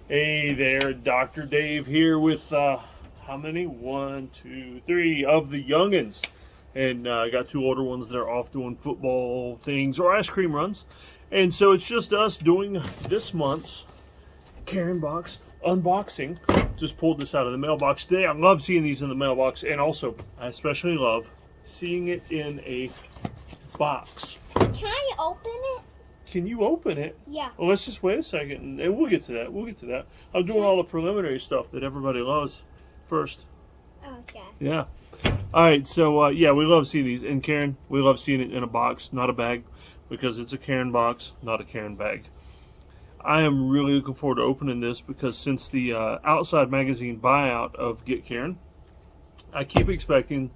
Hey there, Dr. Dave here with how many? 1, 2, 3 of the youngins. And I got 2 older ones that are off doing football things or ice cream runs. And so it's just us doing this month's Cairn box unboxing. Just pulled this out of the mailbox today. I love seeing these in the mailbox, and also I especially love seeing it in a box. Can I open it? Can you open it? Yeah. Well, let's just wait a second, and we'll get to that. We'll get to that. I'm doing all the preliminary stuff that everybody loves first. Okay. Yeah. All right. So yeah, we love seeing these, and Cairn, we love seeing it in a box, not a bag, because it's a Cairn box, not a Cairn bag. I am really looking forward to opening this because since the Outside Magazine buyout of Get Cairn, I keep expecting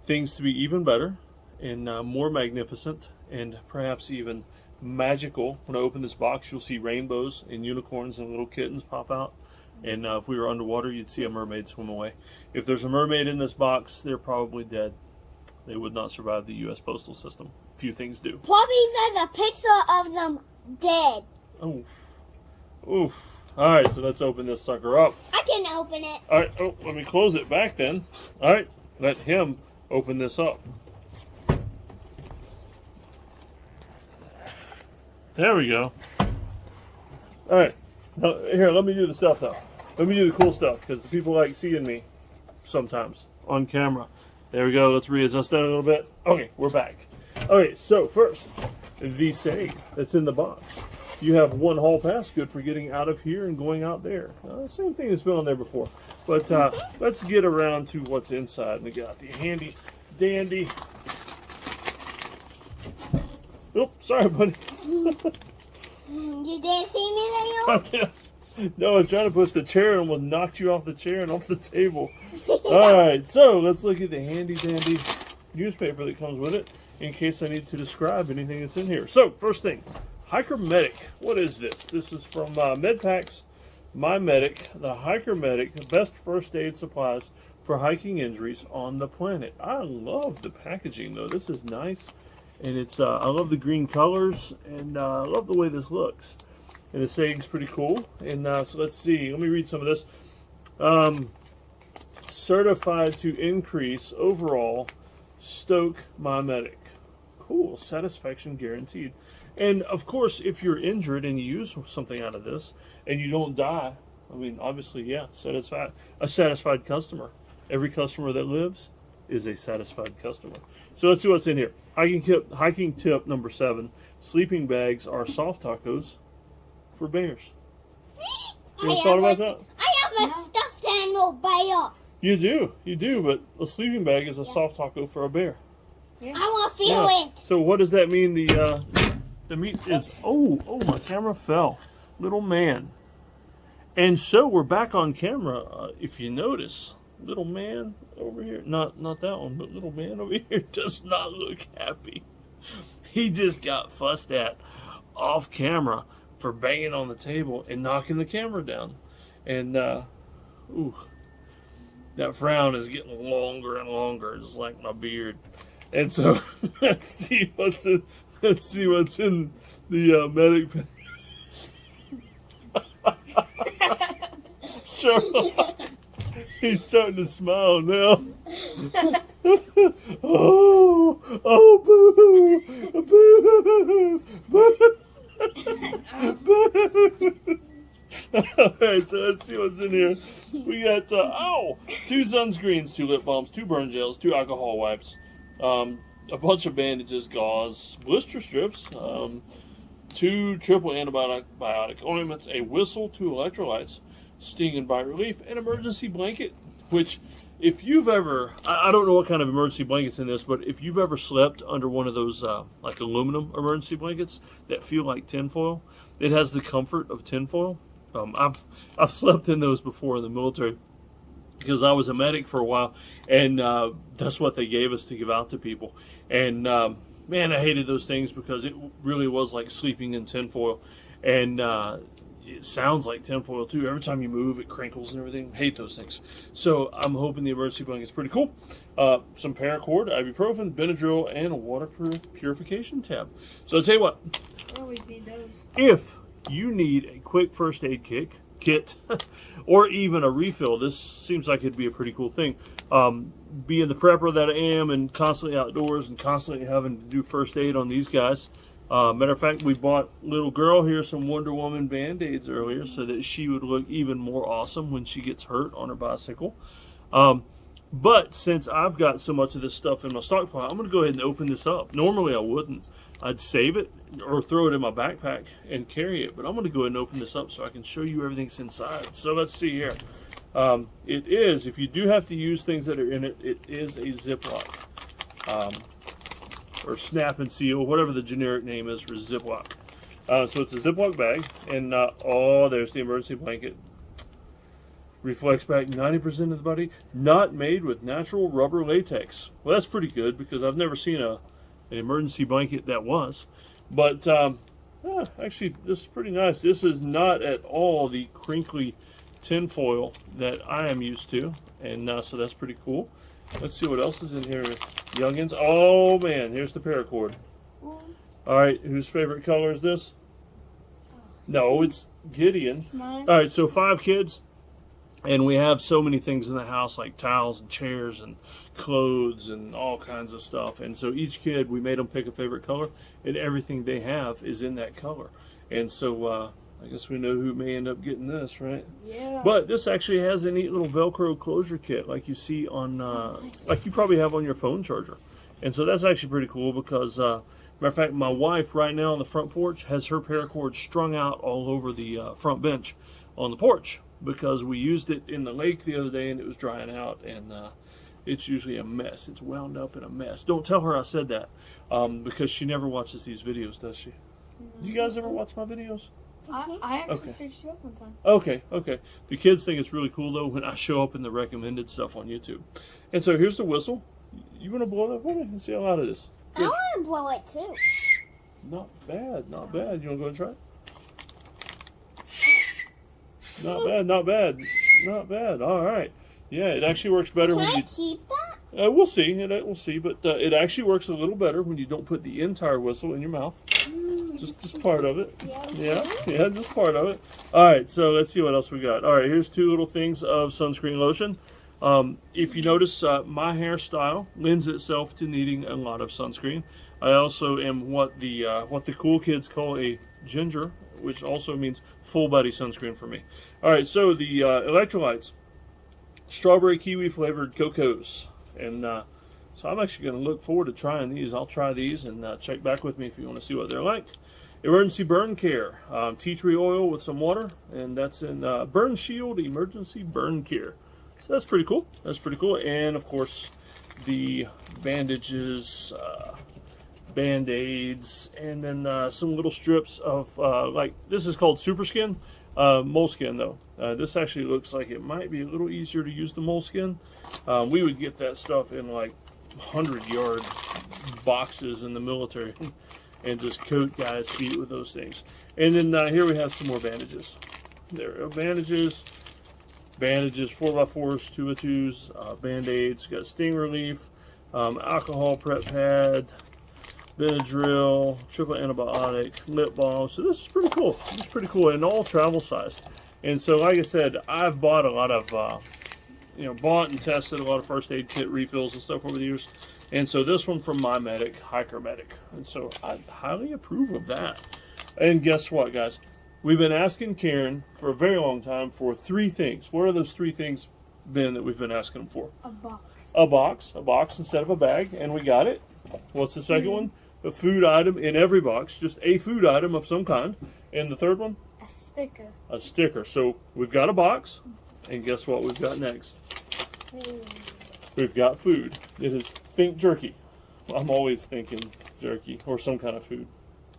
things to be even better and more magnificent and perhaps even magical. When I open this box, you'll see rainbows and unicorns and little kittens pop out. And if we were underwater, you'd see a mermaid swim away. If there's a mermaid in this box, they're probably dead. They would not survive the U.S. postal system. Few things do. Probably there's a picture of them dead. Oh, oof. All right, so let's open this sucker up. I can open it. All right, oh, let me close it back then. All right, let him open this up. There we go. All right, now, here, let me do the stuff though. Let me do the cool stuff because the people like seeing me sometimes on camera. There we go. Let's readjust that a little bit. Okay, we're back. Okay, so first, the saying that's in the box. You have 1 hall pass, good for getting out of here and going out there. Same thing that's been on there before. But let's get around to what's inside. We got the handy dandy. Oh, sorry, buddy. You didn't see me there? No, I was trying to push the chair and almost knocked you off the chair and off the table. All right, so let's look at the handy dandy newspaper that comes with it in case I need to describe anything that's in here. So, first thing. Hiker Medic. What is this? This is from MedPacks My Medic, the Hiker Medic, the best first aid supplies for hiking injuries on the planet. I love the packaging though. This is nice, and it's I love the green colors, and I love the way this looks. And the saying's pretty cool. And so let's see. Let me read some of this. Certified to increase overall stoke My Medic. Cool. Satisfaction guaranteed. And of course, if you're injured and you use something out of this and you don't die, I mean, obviously, yeah, a satisfied customer. Every customer that lives is a satisfied customer. So let's see what's in here. Hiking tip number 7: sleeping bags are soft tacos for bears. You ever thought about that? I have a stuffed animal bear. You do, but a sleeping bag is a soft taco for a bear. Yeah. I want to feel it. So what does that mean? The meat is, oh, my camera fell. Little man. And so we're back on camera. If you notice, little man over here, not that one, but little man over here does not look happy. He just got fussed at off camera for banging on the table and knocking the camera down. And, ooh, that frown is getting longer and longer, just like my beard. And so, let's see what's in the medic. Sherlock, he's starting to smile now. Oh, boo, boo, boo. Alright, so let's see what's in here. We got, 2 sunscreens, 2 lip balms, 2 burn gels, 2 alcohol wipes, a bunch of bandages, gauze, blister strips, 2 triple antibiotic ointments, a whistle, 2 electrolytes, sting and bite relief, an emergency blanket, which if you've ever, I don't know what kind of emergency blanket's in this, but if you've ever slept under one of those like aluminum emergency blankets that feel like tinfoil, it has the comfort of tinfoil. I've slept in those before in the military because I was a medic for a while, and that's what they gave us to give out to people. And man, I hated those things because it really was like sleeping in tinfoil, and it sounds like tinfoil too. Every time you move, it crinkles and everything. Hate those things. So I'm hoping the emergency blanket's pretty cool. Some paracord, ibuprofen, Benadryl, and a waterproof purification tab. So I'll tell you what. I always need those. If you need a quick first aid kit kit, or even a refill. This seems like it'd be a pretty cool thing. Being the prepper that I am and constantly outdoors and constantly having to do first aid on these guys. Matter of fact, we bought little girl here some Wonder Woman Band-Aids earlier so that she would look even more awesome when she gets hurt on her bicycle. But since I've got so much of this stuff in my stockpile, I'm going to go ahead and open this up. Normally I wouldn't. I'd save it or throw it in my backpack and carry it. But I'm going to go ahead and open this up so I can show you everything's inside. So let's see here. It is, if you do have to use things that are in it, it is a Ziploc. Or snap and seal, whatever the generic name is for Ziploc. So it's a Ziploc bag. And oh, there's the emergency blanket. Reflects back 90% of the body. Not made with natural rubber latex. Well, that's pretty good because I've never seen an emergency blanket that was. But actually, this is pretty nice. This is not at all the crinkly tinfoil that I am used to. And so that's pretty cool. Let's see what else is in here. Youngins. Oh, man. Here's the paracord. All right. Whose favorite color is this? No, it's Gideon. All right. So 5 kids. And we have so many things in the house, like towels and chairs and clothes and all kinds of stuff. And so each kid, we made them pick a favorite color, and everything they have is in that color. And so I guess we know who may end up getting this, right? Yeah. But this actually has a neat little Velcro closure kit, like you see on, like you probably have on your phone charger. And so that's actually pretty cool because, matter of fact, my wife right now on the front porch has her paracord strung out all over the front bench on the porch, because we used it in the lake the other day and it was drying out, and it's usually a mess. It's wound up in a mess. Don't tell her I said that, because she never watches these videos, does she? You guys ever watch my videos? I actually searched you up one time. Okay. The kids think it's really cool though when I show up in the recommended stuff on YouTube. And so here's the whistle. You want to blow that for me and see how loud it is? Good. I want to blow it too. Not bad, not bad. You want to go and try it? Not bad. All right. Yeah, it actually works better when you... Can I keep that? We'll see. We'll see. But it actually works a little better when you don't put the entire whistle in your mouth. Just part of it. Yeah, just part of it. All right, so let's see what else we got. All right, here's 2 little things of sunscreen lotion. If you notice, my hairstyle lends itself to needing a lot of sunscreen. I also am what the cool kids call a ginger, which also means full body sunscreen for me. All right, so the electrolytes, strawberry kiwi flavored Cocos, and so I'm actually going to look forward to trying these. I'll try these and check back with me if you want to see what they're like. Emergency burn care, tea tree oil with some water, and that's in Burn Shield Emergency Burn Care. So that's pretty cool. And of course, the bandages, Band-Aids, and then some little strips of like this is called Super Skin. Moleskin though. This actually looks like it might be a little easier to use the moleskin. We would get that stuff in like 100-yard boxes in the military and just coat guys' feet with those things. And then here we have some more bandages. There are bandages, 4x4s, 2x2s, Band-Aids, got sting relief, alcohol prep pad, Benadryl, triple antibiotic, lip balm. So this is pretty cool. It's pretty cool, and all travel sized. And so, like I said, I've bought a lot of, bought and tested a lot of first aid kit refills and stuff over the years. And so this one from My Medic, Hiker Medic. And so I highly approve of that. And guess what, guys? We've been asking Cairn for a very long time for 3 things. What are those 3 things, Ben, that we've been asking him for? A box. A box instead of a bag, and we got it. What's the second one? A food item in every box, just a food item of some kind. And the third one? A sticker. A sticker. So we've got a box, and guess what we've got next? We've got food. It is Think Jerky. I'm always thinking jerky or some kind of food.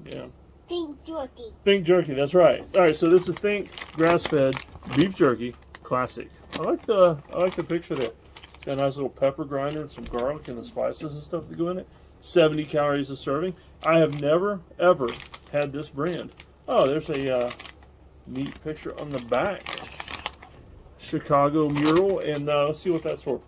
Yeah. Think Jerky. Think Jerky, that's right. All right, so this is Think grass-fed beef jerky, classic. I like the picture there. It's got a nice little pepper grinder and some garlic and the spices and stuff that go in it. 70 calories a serving. I have never, ever had this brand. Oh, there's a neat picture on the back. Chicago mural, and let's see what that's for.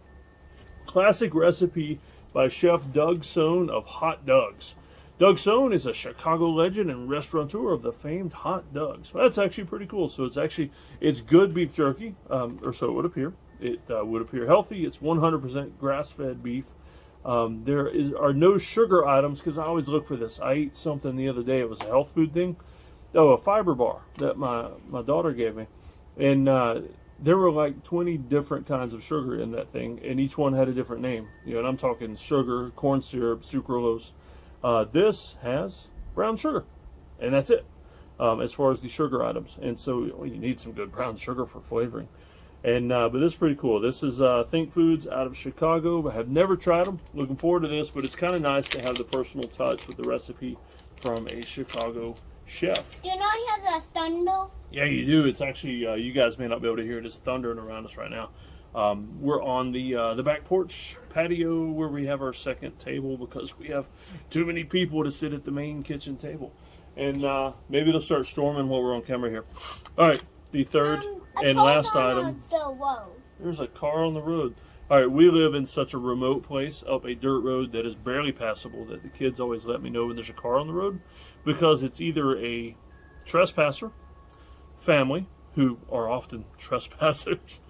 Classic recipe by Chef Doug Sohn of Hot Dogs. Doug Sohn is a Chicago legend and restaurateur of the famed hot dogs. So that's actually pretty cool. So it's good beef jerky, or so it would appear. It would appear healthy. It's 100% grass-fed beef. There are no sugar items, because I always look for this. I ate something the other day. It was a health food thing. Oh, a fiber bar that my daughter gave me. And there were like 20 different kinds of sugar in that thing, and each one had a different name. You know, and I'm talking sugar, corn syrup, sucralose. This has brown sugar, and that's it as far as the sugar items. And so you need some good brown sugar for flavoring. And but this is pretty cool. This is Think Foods out of Chicago. I have never tried them. Looking forward to this, but it's kind of nice to have the personal touch with the recipe from a Chicago chef. Do you know he has a thunder? Yeah, you do. It's actually, you guys may not be able to hear it. It's thundering around us right now. We're on the back porch patio where we have our second table because we have too many people to sit at the main kitchen table. And maybe they'll start storming while we're on camera here. All right, the third and last item. There's a car on the road. All right, we live in such a remote place up a dirt road that is barely passable that the kids always let me know when there's a car on the road, because it's either a trespasser family, who are often trespassers,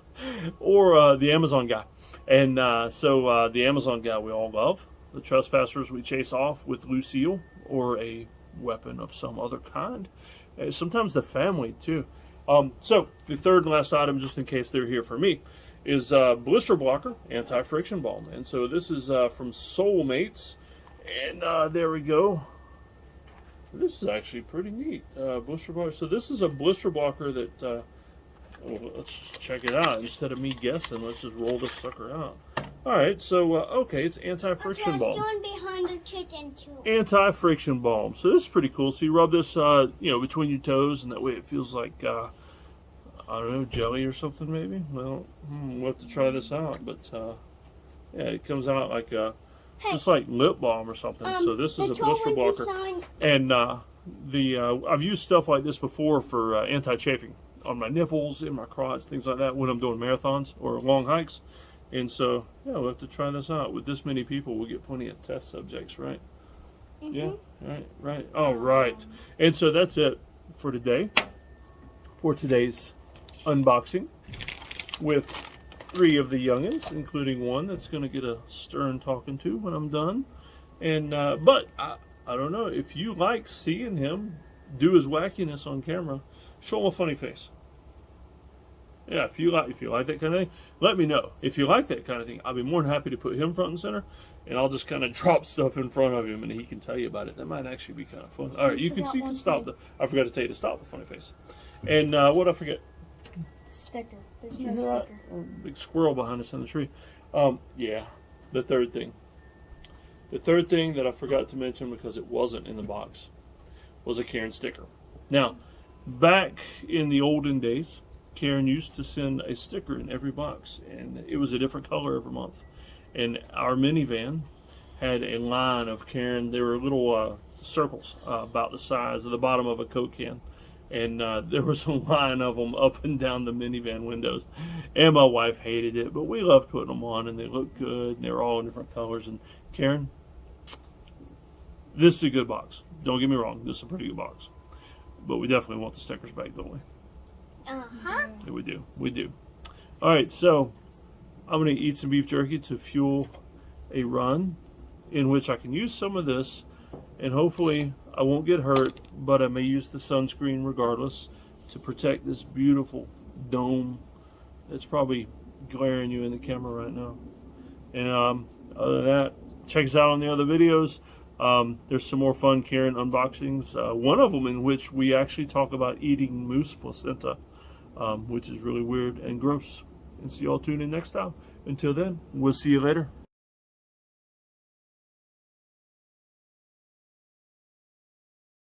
or the Amazon guy. And so the Amazon guy we all love. The trespassers we chase off with Lucille or a weapon of some other kind. Sometimes the family too. So the third and last item, just in case they're here for me, is Blister Blocker Anti-Friction Balm. And so this is from Soulmates. And there we go. This is actually pretty neat. Blister Blocker. So this is a blister blocker that, well, let's just check it out. Instead of me guessing, let's just roll this sucker out. All right, so, okay, it's anti-friction balm. Behind the kitchen too. Anti-friction balm. So this is pretty cool. So you rub this, between your toes, and that way it feels like, I don't know, jelly or something maybe? Well, we'll have to try this out. But, yeah, it comes out like, just like lip balm or something. So this is a blister blocker. And I've used stuff like this before for anti-chafing on my nipples, in my crotch, things like that when I'm doing marathons or long hikes. And so, yeah, we'll have to try this out. With this many people, we'll get plenty of test subjects, right? Mm-hmm. Yeah, right. All right. And so that's it for today, for today's unboxing with 3 of the youngins, including one that's going to get a stern talking to when I'm done. And but I don't know, if you like seeing him do his wackiness on camera, show him a funny face. Yeah, if you like that kind of thing, let me know. If you like that kind of thing, I'll be more than happy to put him front and center, and I'll just kind of drop stuff in front of him, and he can tell you about it. That might actually be kind of fun. All right, you can stop the. I forgot to tell you to stop the funny face. And what I forget? Sticker. There's no sticker. Big squirrel behind us in the tree. Yeah, the third thing. The third thing that I forgot to mention because it wasn't in the box was a Cairn sticker. Now, back in the olden days, Cairn used to send a sticker in every box, and it was a different color every month. And our minivan had a line of Cairn. They were little circles about the size of the bottom of a Coke can. And there was a line of them up and down the minivan windows. And my wife hated it, but we loved putting them on, and they looked good, and they were all in different colors. And Cairn, this is a good box. Don't get me wrong, this is a pretty good box. But we definitely want the stickers back, don't we? Uh-huh. Yeah, we do. We do. All right, so I'm going to eat some beef jerky to fuel a run in which I can use some of this, and hopefully I won't get hurt, but I may use the sunscreen regardless to protect this beautiful dome that's probably glaring you in the camera right now. And other than that, check us out on the other videos. There's some more fun Cairn unboxings. One of them in which we actually talk about eating moose placenta, which is really weird and gross. And so y'all tune in next time. Until then, we'll see you later.